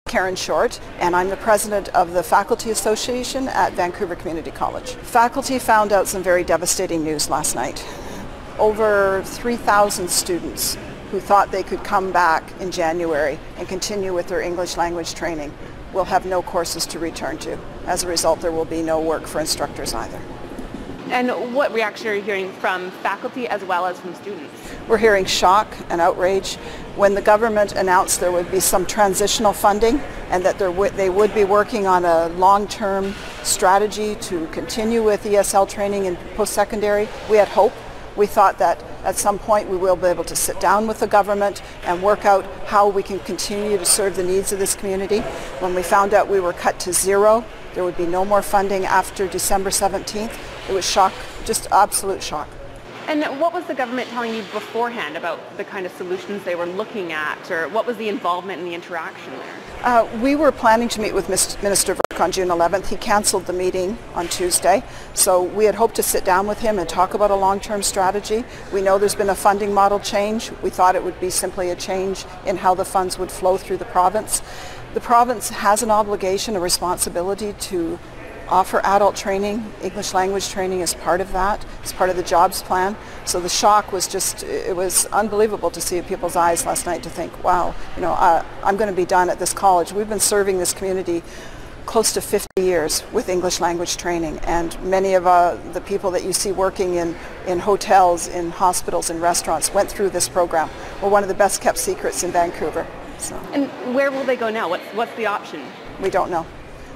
Karen Shortt, and I'm the president of the Faculty Association at Vancouver Community College. Faculty found out some very devastating news last night. Over 3,000 students who thought they could come back in January and continue with their English language training will have no courses to return to. As a result, there will be no work for instructors either. And what reaction are you hearing from faculty as well as from students? We're hearing shock and outrage. When the government announced there would be some transitional funding and that they would be working on a long-term strategy to continue with ESL training in post-secondary, we had hope. We thought that at some point we will be able to sit down with the government and work out how we can continue to serve the needs of this community. When we found out we were cut to zero, there would be no more funding after December 17th. It was shock, just absolute shock. And what was the government telling you beforehand about the kind of solutions they were looking at, or what was the involvement and the interaction there? We were planning to meet with Minister Verk on June 11th. He canceled the meeting on Tuesday, so we had hoped to sit down with him and talk about a long-term strategy. We know there's been a funding model change. We thought it would be simply a change in how the funds would flow through the province. The province has an obligation, a responsibility to offer adult training. English language training is part of that. It's part of the jobs plan. So the shock was just, it was unbelievable to see in people's eyes last night to think, wow, I'm going to be done at this college. We've been serving this community close to 50 years with English language training, and many of the people that you see working in hotels, in hospitals, in restaurants went through this program. We're one of the best kept secrets in Vancouver. So. And where will they go now? What's the option? We don't know.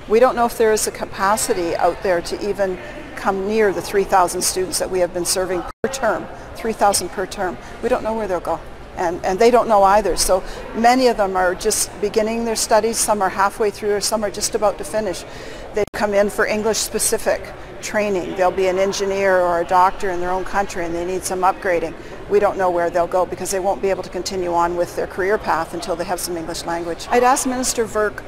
We don't know if there is a capacity out there to even come near the 3,000 students that we have been serving per term, 3,000 per term. We don't know where they'll go, and they don't know either. So many of them are just beginning their studies, some are halfway through, or some are just about to finish. They've come in for English-specific training. They'll be an engineer or a doctor in their own country and they need some upgrading. We don't know where they'll go because they won't be able to continue on with their career path until they have some English language. I'd ask Minister Verk,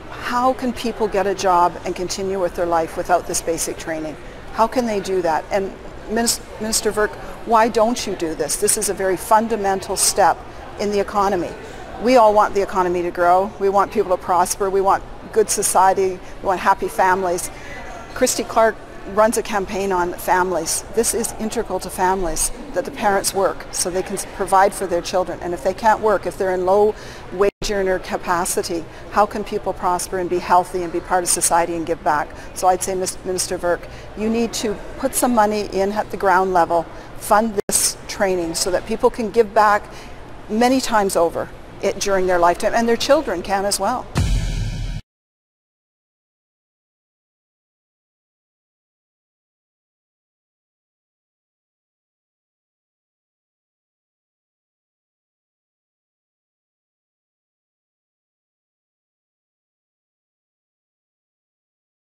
how can people get a job and continue with their life without this basic training? How can they do that? And Minister Verk, why don't you do this? This is a very fundamental step in the economy. We all want the economy to grow. We want people to prosper. We want good society. We want happy families. Christy Clark runs a campaign on families. This is integral to families, that the parents work so they can provide for their children. And if they can't work, if they're in low wage earner capacity, how can people prosper and be healthy and be part of society and give back? So I'd say, Minister Verk, you need to put some money in at the ground level, fund this training so that people can give back many times over during their lifetime, and their children can as well.